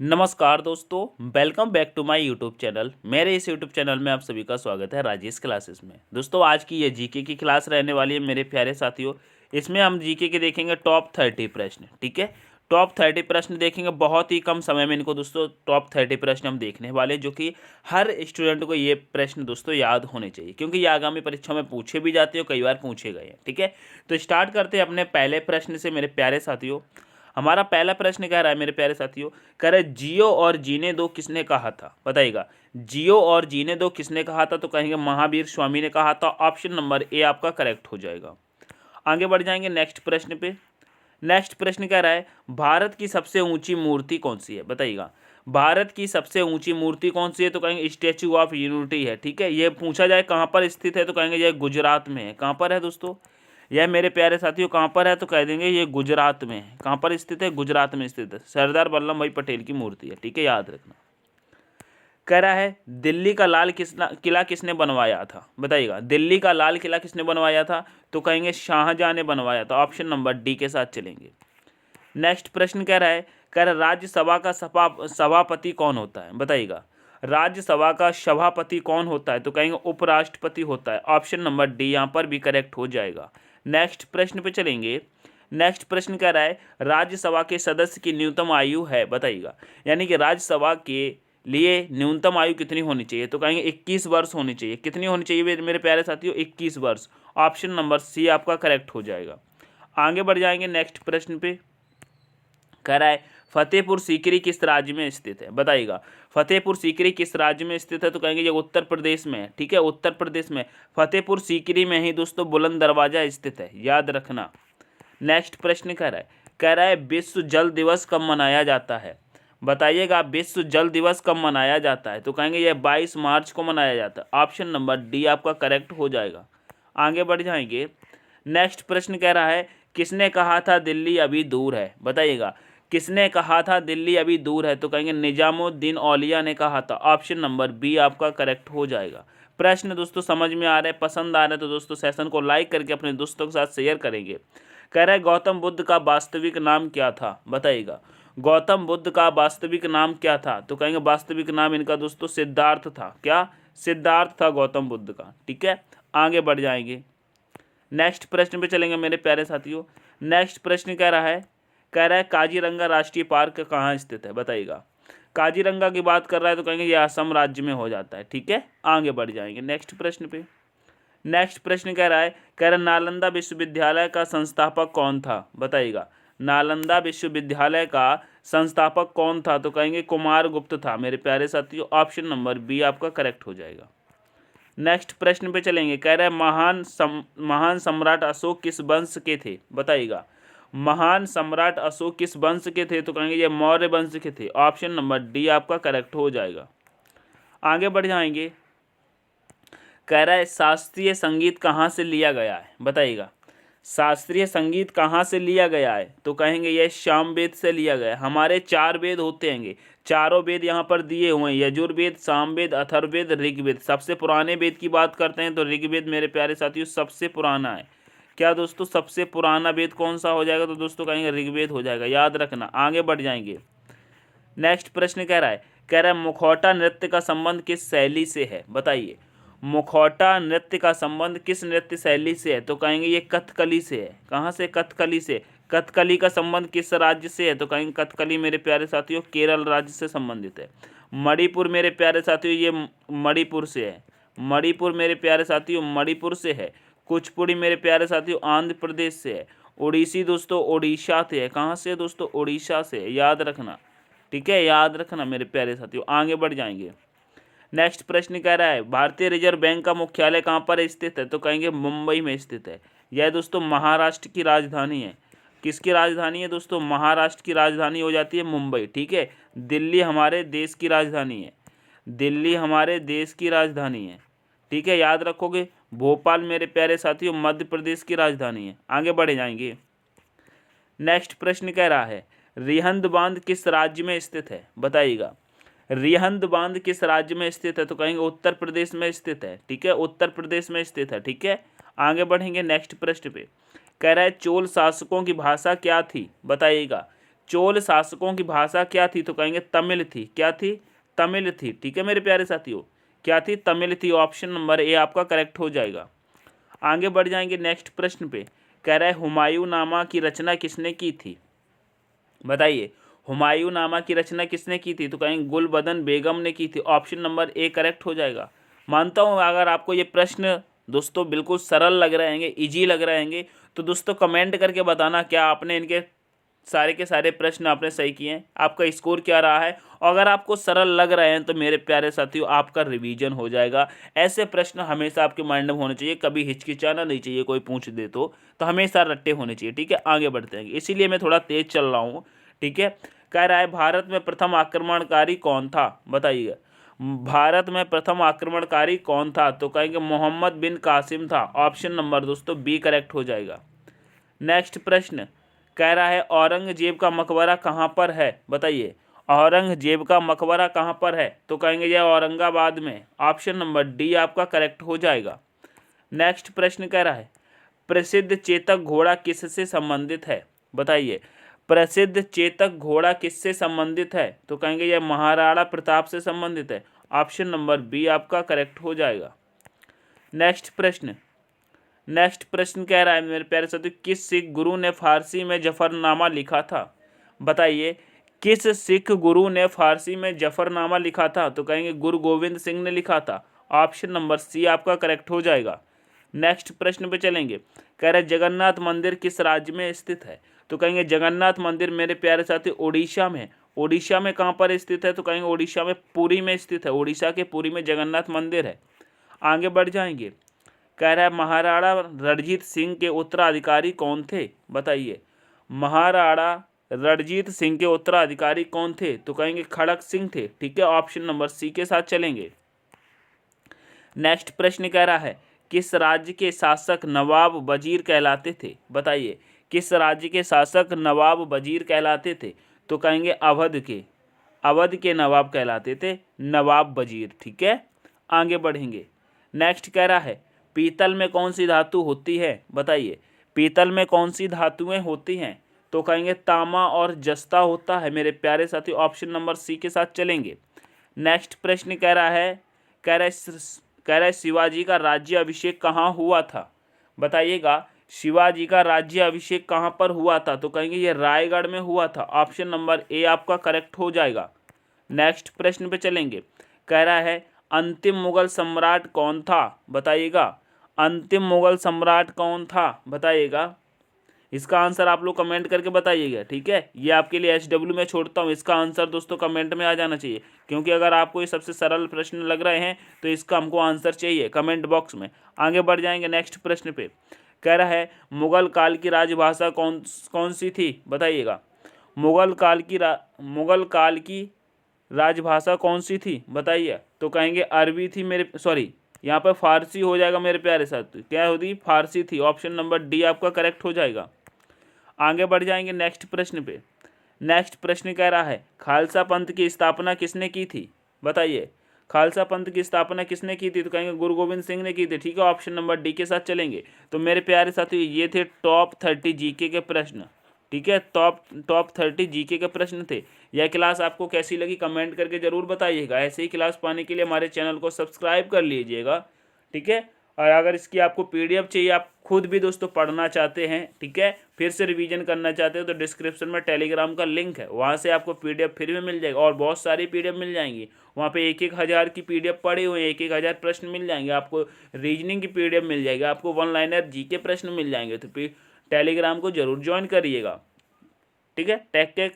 नमस्कार दोस्तों, welcome back to my YouTube channel. मेरे इस यूट्यूब चैनल में आप सभी का स्वागत है राजेश क्लासेस में। दोस्तों, आज की ये जीके की क्लास रहने वाली है मेरे प्यारे साथियों। इसमें हम जीके के देखेंगे टॉप 30 प्रश्न। ठीक है, टॉप 30 प्रश्न देखेंगे। बहुत ही कम समय में इनको दोस्तों टॉप 30 प्रश्न हम देखने वाले, जो कि हर स्टूडेंट को ये प्रश्न दोस्तों याद होने चाहिए, क्योंकि ये आगामी परीक्षा में पूछे भी जाते हैं, कई बार पूछे गए हैं। ठीक है, तो स्टार्ट करते हैं अपने पहले प्रश्न से मेरे प्यारे साथियों। हमारा पहला प्रश्न कह रहा है मेरे प्यारे साथियों, कह रहे जियो और जीने दो किसने कहा था? बताइएगा, जियो और जीने दो किसने कहा था? तो कहेंगे महावीर स्वामी ने कहा था। ऑप्शन नंबर ए आपका करेक्ट हो जाएगा। आगे बढ़ जाएंगे नेक्स्ट प्रश्न पे। नेक्स्ट प्रश्न कह रहा है भारत की सबसे ऊंची मूर्ति कौन सी है? बताइएगा, भारत की सबसे ऊंची मूर्ति कौन सी है? तो कहेंगे स्टैचू ऑफ यूनिटी है। ठीक है, ये पूछा जाए कहाँ पर स्थित है, तो कहेंगे यह गुजरात में है। कहाँ पर है दोस्तों? यह मेरे प्यारे साथियों कहाँ पर है? तो कह देंगे ये गुजरात में है। कहाँ पर स्थित है? गुजरात में स्थित है। सरदार वल्लभ भाई पटेल की मूर्ति है। ठीक है, याद रखना। कह रहा है दिल्ली का लाल किला किसने बनवाया था? बताइएगा, दिल्ली का लाल किला किसने बनवाया था? तो कहेंगे शाहजहां ने बनवाया था। ऑप्शन नंबर डी के साथ चलेंगे। नेक्स्ट प्रश्न कह रहा है, कह रहा राज्यसभा का सभापति कौन होता है? बताइएगा, राज्यसभा का सभापति कौन होता है? तो कहेंगे उपराष्ट्रपति होता है। ऑप्शन नंबर डी यहाँ पर भी करेक्ट हो जाएगा। नेक्स्ट प्रश्न पे चलेंगे। नेक्स्ट प्रश्न कह रहा है राज्यसभा के सदस्य की न्यूनतम आयु है? बताइएगा, यानी कि राज्यसभा के लिए न्यूनतम आयु कितनी होनी चाहिए? तो कहेंगे 21 वर्ष होनी चाहिए। कितनी होनी चाहिए मेरे प्यारे साथियों? 21 वर्ष। ऑप्शन नंबर सी आपका करेक्ट हो जाएगा। आगे बढ़ जाएंगे नेक्स्ट प्रश्न पे। कह रहा है फतेहपुर सीकरी किस राज्य में स्थित है? बताइएगा, फतेहपुर सीकरी किस राज्य में स्थित है? तो कहेंगे ये उत्तर प्रदेश में है। ठीक है, उत्तर प्रदेश में फतेहपुर सीकरी में ही दोस्तों बुलंद दरवाजा स्थित है, याद रखना। नेक्स्ट प्रश्न कह रहा है विश्व जल दिवस कब मनाया जाता है? बताइएगा, विश्व जल दिवस कब मनाया जाता है? तो कहेंगे यह 22 मार्च को मनाया जाता है। ऑप्शन नंबर डी आपका करेक्ट हो जाएगा। आगे बढ़ जाएंगे। नेक्स्ट प्रश्न कह रहा है किसने कहा था दिल्ली अभी दूर है? बताइएगा, किसने कहा था दिल्ली अभी दूर है? तो कहेंगे निजामुद्दीन औलिया ने कहा था। ऑप्शन नंबर बी आपका करेक्ट हो जाएगा। प्रश्न दोस्तों समझ में आ रहे हैं, पसंद आ रहे हैं तो दोस्तों सेशन को लाइक करके अपने दोस्तों के साथ शेयर करेंगे। कह रहे गौतम बुद्ध का वास्तविक नाम क्या था? बताइएगा, गौतम बुद्ध का वास्तविक नाम क्या था? तो कहेंगे वास्तविक नाम इनका दोस्तों सिद्धार्थ था। क्या? सिद्धार्थ था गौतम बुद्ध का। ठीक है, आगे बढ़ जाएंगे। नेक्स्ट प्रश्न पे चलेंगे मेरे प्यारे साथियों। नेक्स्ट प्रश्न कह रहा है काजीरंगा राष्ट्रीय पार्क कहाँ स्थित है? बताइएगा, काजीरंगा की बात कर रहा है तो कहेंगे ये असम राज्य में हो जाता है। ठीक है, आगे बढ़ जाएंगे नेक्स्ट प्रश्न पे। नेक्स्ट प्रश्न कह रहा नालंदा विश्वविद्यालय का संस्थापक कौन था? बताइएगा, नालंदा विश्वविद्यालय का संस्थापक कौन था? तो कहेंगे कुमार गुप्त था मेरे प्यारे साथियों। ऑप्शन नंबर बी आपका करेक्ट हो जाएगा। नेक्स्ट प्रश्न पे चलेंगे। कह रहा है महान सम्राट अशोक किस वंश के थे? बताइएगा, महान सम्राट अशोक किस वंश के थे? तो कहेंगे ये मौर्य वंश के थे। ऑप्शन नंबर डी आपका करेक्ट हो जाएगा। आगे बढ़ जाएंगे। कह रहा है शास्त्रीय संगीत कहाँ से लिया गया है? बताइएगा, शास्त्रीय संगीत कहाँ से लिया गया है? तो कहेंगे यह सामवेद से लिया गया है। हमारे 4 वेद होते हैं, चारों वेद यहाँ पर दिए हुए हैं, यजुर्वेद, सामवेद, अथर्ववेद, ऋग्वेद। सबसे पुराने वेद की बात करते हैं तो ऋग्वेद मेरे प्यारे साथियों सबसे पुराना है। क्या दोस्तों, सबसे पुराना वेद कौन सा हो जाएगा? तो दोस्तों कहेंगे ऋग्वेद हो जाएगा, याद रखना। आगे बढ़ जाएंगे। नेक्स्ट प्रश्न कह रहा है मुखौटा नृत्य का संबंध किस शैली से है? बताइए, मुखौटा नृत्य का संबंध किस नृत्य शैली से है? तो कहेंगे ये कथकली से है। कहाँ से? कथकली से। कथकली का संबंध किस राज्य से है? तो कहेंगे कथकली मेरे प्यारे साथियों केरल राज्य से संबंधित है। मणिपुर मेरे प्यारे साथियों ये मणिपुर से है। मणिपुर मेरे प्यारे साथियों मणिपुर से है। कुचिपुड़ी मेरे प्यारे साथियों आंध्र प्रदेश से है। ओडिसी दोस्तों उड़ीसा से है। कहाँ से दोस्तों? उड़ीसा से, याद रखना। ठीक है, याद रखना मेरे प्यारे साथियों। आगे बढ़ जाएंगे। नेक्स्ट प्रश्न कह रहा है भारतीय रिजर्व बैंक का मुख्यालय कहाँ पर स्थित है? तो कहेंगे मुंबई में स्थित है। यह दोस्तों महाराष्ट्र की राजधानी है। किसकी राजधानी है दोस्तों? महाराष्ट्र की राजधानी हो जाती है मुंबई। ठीक है, दिल्ली हमारे देश की राजधानी है। दिल्ली हमारे देश की राजधानी है। ठीक है, याद रखोगे। भोपाल मेरे प्यारे साथियों मध्य प्रदेश की राजधानी है। आगे बढ़े जाएंगे। नेक्स्ट प्रश्न कह रहा है रिहंद बांध किस राज्य में स्थित है? बताइएगा, रिहंद बांध किस राज्य में स्थित है? तो कहेंगे उत्तर प्रदेश में स्थित है। ठीक है, उत्तर प्रदेश में स्थित है। ठीक है, आगे बढ़ेंगे नेक्स्ट प्रश्न पे। कह रहा है चोल शासकों की भाषा क्या थी? बताइएगा, चोल शासकों की भाषा क्या थी? तो कहेंगे तमिल थी। क्या थी? तमिल थी। ठीक है मेरे प्यारे साथियों, क्या थी? तमिल थी। ऑप्शन नंबर ए आपका करेक्ट हो जाएगा। आगे बढ़ जाएंगे नेक्स्ट प्रश्न पे। कह रहा है हुमायूं नामा की रचना किसने की थी? बताइए, हुमायूं नामा की रचना किसने की थी? तो कहेंगे गुलबदन बेगम ने की थी। ऑप्शन नंबर ए करेक्ट हो जाएगा। मानता हूँ अगर आपको ये प्रश्न दोस्तों बिल्कुल सरल लग रहे हैं, इजी लग रहे हैं, तो दोस्तों कमेंट करके बताना क्या आपने इनके सारे के सारे प्रश्न आपने सही किए हैं, आपका स्कोर क्या रहा है। और अगर आपको सरल लग रहे हैं तो मेरे प्यारे साथियों आपका रिवीजन हो जाएगा। ऐसे प्रश्न हमेशा आपके माइंड में होने चाहिए, कभी हिचकिचाना नहीं चाहिए कोई पूछ दे तो हमेशा रट्टे होने चाहिए। ठीक है, आगे बढ़ते हैं, इसीलिए मैं थोड़ा तेज चल रहा हूँ। ठीक है, कह रहा है भारत में प्रथम आक्रमणकारी कौन था? बताइएगा, भारत में प्रथम आक्रमणकारी कौन था? तो कहेंगे मोहम्मद बिन कासिम था। ऑप्शन नंबर दोस्तों बी करेक्ट हो जाएगा। नेक्स्ट प्रश्न कह रहा है औरंगजेब का मकबरा कहाँ पर है? बताइए, औरंगजेब का मकबरा कहाँ पर है? तो कहेंगे यह औरंगाबाद में। ऑप्शन नंबर डी आपका करेक्ट हो जाएगा। नेक्स्ट प्रश्न कह रहा है प्रसिद्ध चेतक घोड़ा किससे संबंधित है? बताइए, प्रसिद्ध चेतक घोड़ा किससे संबंधित है? तो कहेंगे यह महाराणा प्रताप से संबंधित है। ऑप्शन नंबर बी आपका करेक्ट हो जाएगा। नेक्स्ट प्रश्न कह रहा है मेरे प्यारे साथियों किस सिख गुरु ने फारसी में जफरनामा लिखा था? बताइए, किस सिख गुरु ने फारसी में जफरनामा लिखा था? तो कहेंगे गुरु गोविंद सिंह ने लिखा था। ऑप्शन नंबर सी आपका करेक्ट हो जाएगा। नेक्स्ट प्रश्न पे चलेंगे। कह रहे जगन्नाथ मंदिर किस राज्य में स्थित है? तो कहेंगे जगन्नाथ मंदिर मेरे प्यारे साथी उड़ीसा में। उड़ीसा में कहाँ पर स्थित है? तो कहेंगे उड़ीसा में पुरी में स्थित है। उड़ीसा के पुरी में जगन्नाथ मंदिर है। आगे बढ़ जाएंगे। कह रहा है महाराणा रणजीत सिंह के उत्तराधिकारी कौन थे? बताइए, महाराणा रणजीत सिंह के उत्तराधिकारी कौन थे? तो कहेंगे खड़क सिंह थे। ठीक है, ऑप्शन नंबर सी के साथ चलेंगे। नेक्स्ट प्रश्न कह रहा है किस राज्य के शासक नवाब वजीर कहलाते थे? बताइए, किस राज्य के शासक नवाब वजीर कहलाते थे? तो कहेंगे अवध के नवाब कहलाते थे नवाब वजीर। ठीक है, आगे बढ़ेंगे। नेक्स्ट कह रहा है पीतल में कौन सी धातु होती है? बताइए, पीतल में कौन सी धातुएं होती हैं? तो कहेंगे तांबा और जस्ता होता है मेरे प्यारे साथी। ऑप्शन नंबर सी के साथ चलेंगे। नेक्स्ट प्रश्न कह रहा है शिवाजी का राज्य अभिषेक कहाँ हुआ था? बताइएगा, शिवाजी का राज्य अभिषेक कहाँ पर हुआ था? तो कहेंगे ये रायगढ़ में हुआ था। ऑप्शन नंबर ए आपका करेक्ट हो जाएगा। नेक्स्ट प्रश्न पे चलेंगे। कह रहा है अंतिम मुगल सम्राट कौन था? बताइएगा, अंतिम मुगल सम्राट कौन था? बताइएगा, इसका आंसर आप लोग कमेंट करके बताइएगा। ठीक है, ये आपके लिए SW में छोड़ता हूँ, इसका आंसर दोस्तों कमेंट में आ जाना चाहिए, क्योंकि अगर आपको ये सबसे सरल प्रश्न लग रहे हैं तो इसका हमको आंसर चाहिए कमेंट बॉक्स में। आगे बढ़ जाएंगे नेक्स्ट प्रश्न पे। कह रहा है मुगल काल की राजभाषा कौन सी थी? बताइएगा, मुगल काल की राजभाषा कौन सी थी? बताइए। तो कहेंगे अरबी थी यहाँ पर फारसी हो जाएगा मेरे प्यारे साथी। क्या होती? फारसी थी। ऑप्शन नंबर डी आपका करेक्ट हो जाएगा। आगे बढ़ जाएंगे नेक्स्ट प्रश्न पे। नेक्स्ट प्रश्न कह रहा है खालसा पंथ की स्थापना किसने की थी? बताइए, खालसा पंथ की स्थापना किसने की थी? तो कहेंगे गुरु गोविंद सिंह ने की थी। ठीक है, ऑप्शन नंबर डी के साथ चलेंगे। तो मेरे प्यारे साथियों ये थे टॉप 30 जीके के प्रश्न। ठीक है, टॉप 30 जीके के प्रश्न थे। यह क्लास आपको कैसी लगी कमेंट करके ज़रूर बताइएगा। ऐसे ही क्लास पाने के लिए हमारे चैनल को सब्सक्राइब कर लीजिएगा। ठीक है, और अगर इसकी आपको PDF चाहिए, आप खुद भी दोस्तों पढ़ना चाहते हैं, ठीक है, फिर से रिवीजन करना चाहते हो, तो डिस्क्रिप्शन में टेलीग्राम का लिंक है, वहाँ से आपको PDF फ्री में मिल जाएगा। और बहुत सारी PDF मिल जाएंगी वहाँ पे। 1-1 हज़ार की PDF पड़े हुए हैं, 1-1 हज़ार प्रश्न मिल जाएंगे आपको। रीजनिंग की PDF मिल जाएगी आपको, 1 लाइनर जीके प्रश्न मिल जाएंगे। तो टेलीग्राम को जरूर ज्वाइन करिएगा। ठीक है, टेक केयर।